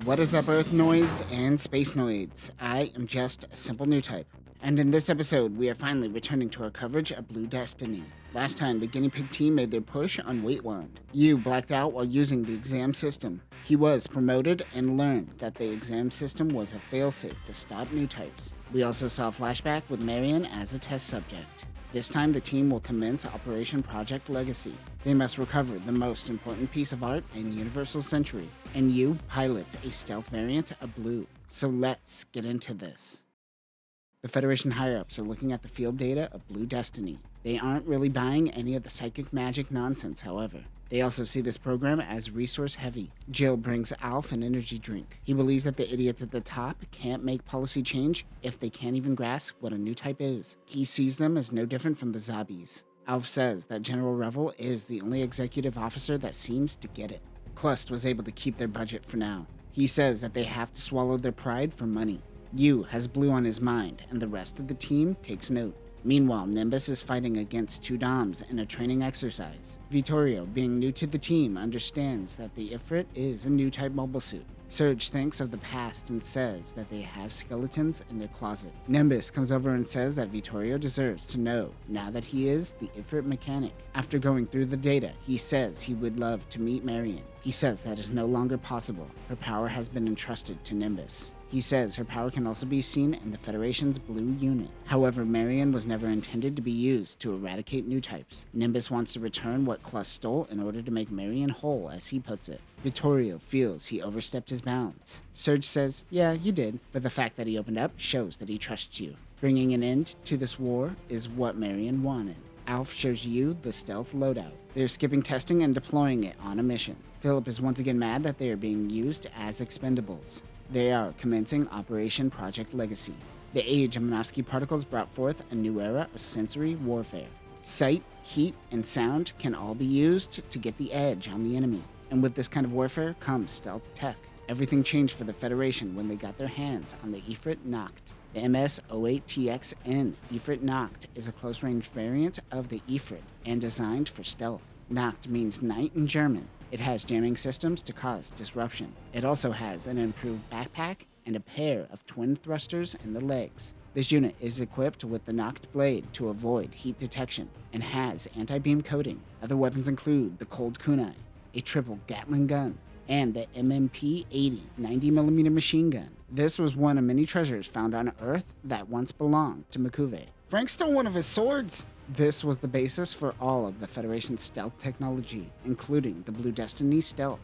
What is up, Earthnoids and Spacenoids? I am just a simple new type. And in this episode, we are finally returning to our coverage of Blue Destiny. Last time, the guinea pig team made their push on Weight Wand. You blacked out while using the exam system. He was promoted and learned that the exam system was a failsafe to stop new types. We also saw a flashback with Marion as a test subject. This time, the team will commence Operation Project Legacy. They must recover the most important piece of art in Universal Century, and you pilots a stealth variant of Blue. So let's get into this. The Federation higher-ups are looking at the field data of Blue Destiny. They aren't really buying any of the psychic magic nonsense, however. They also see this program as resource-heavy. Jill brings Alf an energy drink. He believes that the idiots at the top can't make policy change if they can't even grasp what a new type is. He sees them as no different from the zombies. Alf says that General Revel is the only executive officer that seems to get it. Clust was able to keep their budget for now. He says that they have to swallow their pride for money. Yu has Blue on his mind, and the rest of the team takes note. Meanwhile, Nimbus is fighting against two Doms in a training exercise. Vittorio, being new to the team, understands that the Ifrit is a new type mobile suit. Surge thinks of the past and says that they have skeletons in their closet. Nimbus comes over and says that Vittorio deserves to know, now that he is the Ifrit mechanic. After going through the data, he says he would love to meet Marion. He says that is no longer possible. Her power has been entrusted to Nimbus. He says her power can also be seen in the Federation's Blue unit. However, Marion was never intended to be used to eradicate new types. Nimbus wants to return what Clust stole in order to make Marion whole, as he puts it. Vittorio feels he overstepped his bounds. Surge says, yeah, you did, but the fact that he opened up shows that he trusts you. Bringing an end to this war is what Marion wanted. Alf shows you the stealth loadout. They're skipping testing and deploying it on a mission. Philip is once again mad that they are being used as expendables. They are commencing Operation Project Legacy. The age of Minovsky particles brought forth a new era of sensory warfare. Sight, heat, and sound can all be used to get the edge on the enemy. And with this kind of warfare comes stealth tech. Everything changed for the Federation when they got their hands on the Ifrit Nacht. The MS-08TXN Ifrit Nacht is a close-range variant of the Ifrit and designed for stealth. Nacht means night in German. It has jamming systems to cause disruption. It also has an improved backpack and a pair of twin thrusters in the legs. This unit is equipped with the Nacht blade to avoid heat detection and has anti-beam coating. Other weapons include the Cold Kunai, a triple Gatling gun, and the MMP-80 90mm machine gun. This was one of many treasures found on Earth that once belonged to Makuve. Frank stole one of his swords! This was the basis for all of the Federation's stealth technology, including the Blue Destiny stealth.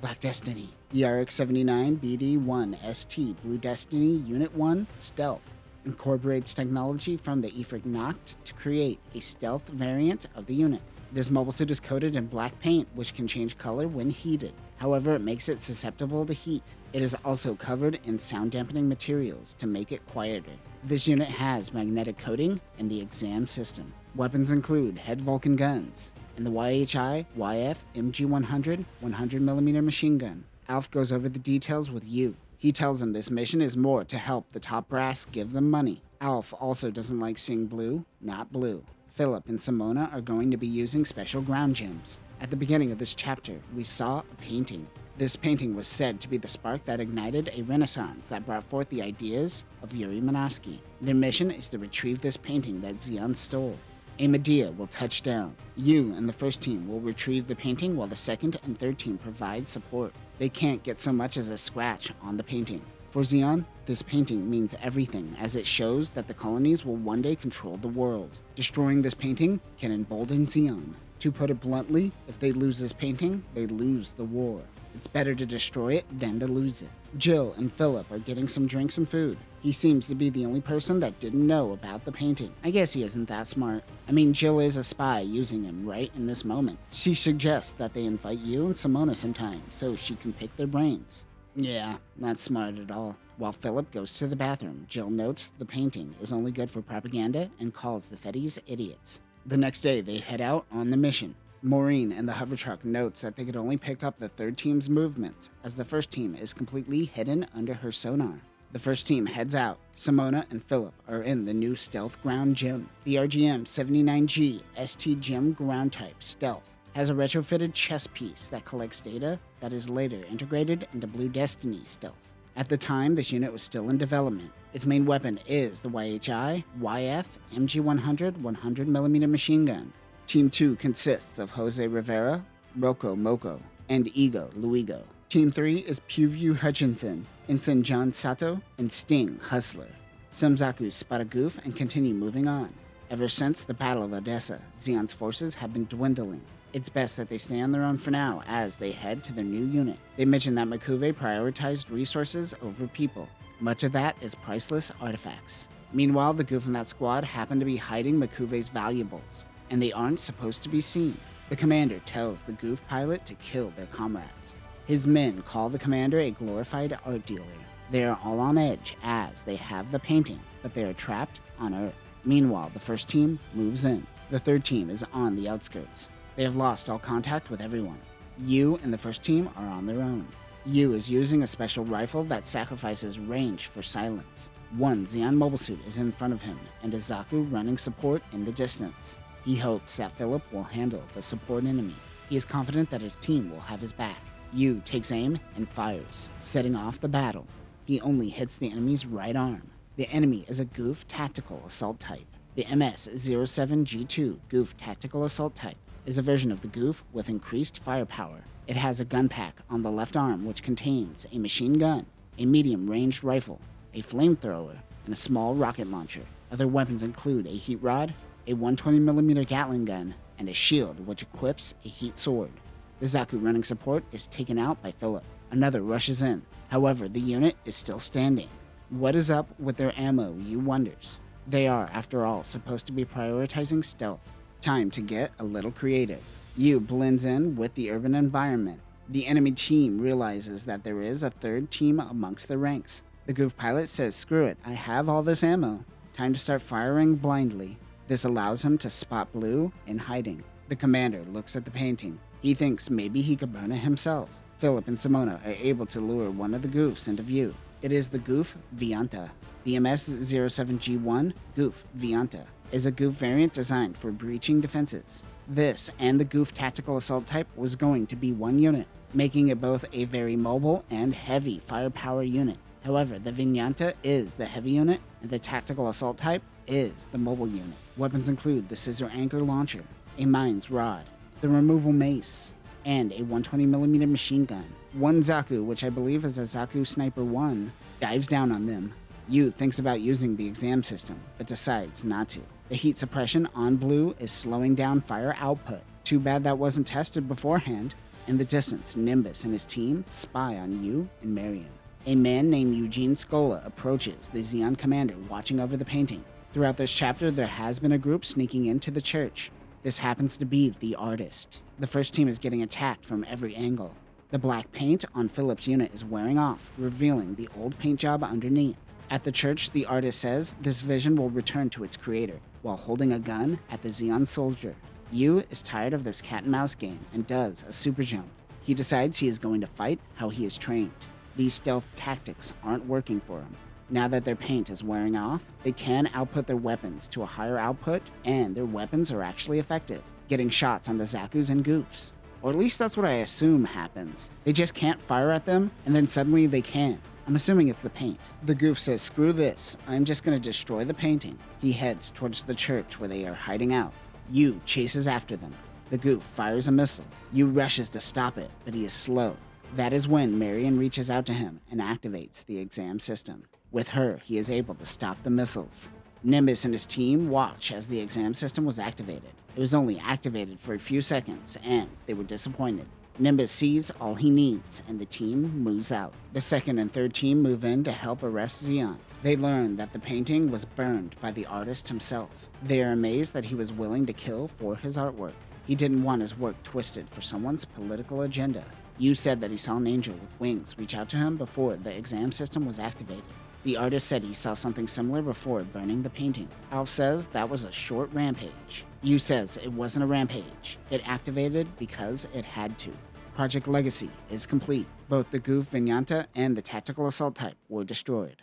Black Destiny. The RX-79BD-1ST Blue Destiny Unit 1 Stealth incorporates technology from the Ifrit Nacht to create a stealth variant of the unit. This mobile suit is coated in black paint, which can change color when heated. However, it makes it susceptible to heat. It is also covered in sound-dampening materials to make it quieter. This unit has magnetic coating and the exam system. Weapons include head Vulcan guns and the YHI-YF MG100 100mm machine gun. Alf goes over the details with you. He tells him this mission is more to help the top brass give them money. Alf also doesn't like seeing blue, not blue. Philip and Simona are going to be using special ground gems. At the beginning of this chapter, we saw a painting. This painting was said to be the spark that ignited a renaissance that brought forth the ideas of Yuri Minovsky. Their mission is to retrieve this painting that Zeon stole. A Medea will touch down. You and the first team will retrieve the painting while the second and third team provide support. They can't get so much as a scratch on the painting. For Zeon, this painting means everything, as it shows that the colonies will one day control the world. Destroying this painting can embolden Zeon. To put it bluntly, if they lose this painting, they lose the war. It's better to destroy it than to lose it. Jill and Philip are getting some drinks and food. He seems to be the only person that didn't know about the painting. I guess he isn't that smart. I mean, Jill is a spy using him right in this moment. She suggests that they invite you and Simona sometime so she can pick their brains. Yeah, not smart at all. While Philip goes to the bathroom, Jill notes the painting is only good for propaganda and calls the Feddies idiots. The next day, they head out on the mission. Maureen and the hover truck notes that they could only pick up the third team's movements, as the first team is completely hidden under her sonar. The first team heads out. Simona and Philip are in the new stealth ground gym. The RGM-79G ST gym ground type stealth has a retrofitted chess piece that collects data that is later integrated into Blue Destiny's stealth. At the time, this unit was still in development. Its main weapon is the YHI YF MG100 100mm machine gun. Team 2 consists of Jose Rivera, Rocco Moco, and Ego Luigo. Team 3 is Pewview Hutchinson, Ensign John Sato, and Sting Hustler. Some Zaku spot a goof and continue moving on. Ever since the Battle of Odessa, Zeon's forces have been dwindling. It's best that they stay on their own for now as they head to their new unit. They mention that Makuve prioritized resources over people. Much of that is priceless artifacts. Meanwhile, the goof in that squad happen to be hiding Makuve's valuables, and they aren't supposed to be seen. The commander tells the goof pilot to kill their comrades. His men call the commander a glorified art dealer. They are all on edge as they have the painting, but they are trapped on Earth. Meanwhile, the first team moves in. The third team is on the outskirts. They have lost all contact with everyone. Yu and the first team are on their own. Yu is using a special rifle that sacrifices range for silence. One Zeon mobile suit is in front of him, and a Zaku running support in the distance. He hopes that Philip will handle the support enemy. He is confident that his team will have his back. Yu takes aim and fires, setting off the battle. He only hits the enemy's right arm. The enemy is a goof tactical assault type. The MS-07G2 goof tactical assault type is a version of the goof with increased firepower. It has a gun pack on the left arm which contains a machine gun, a medium-ranged rifle, a flamethrower, and a small rocket launcher. Other weapons include a heat rod, a 120mm Gatling gun, and a shield which equips a heat sword. The Zaku running support is taken out by Philip. Another rushes in. However, the unit is still standing. What is up with their ammo, Yu wonders. They are, after all, supposed to be prioritizing stealth. Time to get a little creative. Yu blends in with the urban environment. The enemy team realizes that there is a third team amongst the ranks. The goof pilot says, "Screw it, I have all this ammo. Time to start firing blindly." This allows him to spot Blue in hiding. The commander looks at the painting. He thinks maybe he could burn it himself. Philip and Simona are able to lure one of the goofs into view. It is the goof Vianta. The MS-07G1 goof Vianta is a goof variant designed for breaching defenses. This and the goof tactical assault type was going to be one unit, making it both a very mobile and heavy firepower unit. However, the Vinyanta is the heavy unit, and the tactical assault type is the mobile unit. Weapons include the scissor anchor launcher, a mine's rod, the removal mace, and a 120mm machine gun. One Zaku, which I believe is a Zaku Sniper 1, dives down on them. Yu thinks about using the exam system, but decides not to. The heat suppression on Blue is slowing down fire output. Too bad that wasn't tested beforehand. In the distance, Nimbus and his team spy on Yu and Marion. A man named Eugene Scola approaches the Zeon commander watching over the painting. Throughout this chapter, there has been a group sneaking into the church. This happens to be the artist. The first team is getting attacked from every angle. The black paint on Philip's unit is wearing off, revealing the old paint job underneath. At the church, the artist says this vision will return to its creator, while holding a gun at the Zeon soldier. Yu is tired of this cat-and-mouse game and does a super jump. He decides he is going to fight how he is trained. These stealth tactics aren't working for him. Now that their paint is wearing off, they can output their weapons to a higher output, and their weapons are actually effective, getting shots on the Zakus and goofs. Or at least that's what I assume happens. They just can't fire at them, and then suddenly they can. I'm assuming it's the paint. The goof says, "Screw this, I'm just gonna destroy the painting." He heads towards the church where they are hiding out. Yu chases after them. The goof fires a missile. Yu rushes to stop it, but he is slow. That is when Marion reaches out to him and activates the exam system. With her, he is able to stop the missiles. Nimbus and his team watch as the exam system was activated. It was only activated for a few seconds, and they were disappointed. Nimbus sees all he needs, and the team moves out. The second and third team move in to help arrest Zeon. They learn that the painting was burned by the artist himself. They are amazed that he was willing to kill for his artwork. He didn't want his work twisted for someone's political agenda. Yu said that he saw an angel with wings reach out to him before the exam system was activated. The artist said he saw something similar before burning the painting. Alf says that was a short rampage. Yu says it wasn't a rampage. It activated because it had to. Project Legacy is complete. Both the goof Vinyanta and the tactical assault type were destroyed.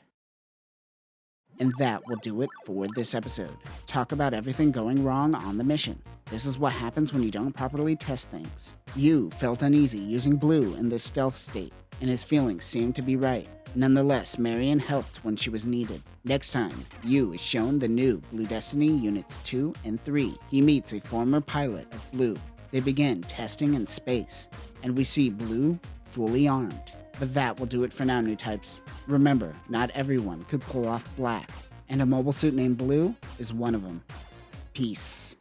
And that will do it for this episode. Talk about everything going wrong on the mission. This is what happens when you don't properly test things. You felt uneasy using Blue in this stealth state, and his feelings seemed to be right. Nonetheless, Marion helped when she was needed. Next time, You is shown the new Blue Destiny Units 2 and 3. He meets a former pilot of Blue. They begin testing in space, and we see Blue fully armed. But that will do it for now, new types. Remember, not everyone could pull off black, and a mobile suit named Blue is one of them. Peace.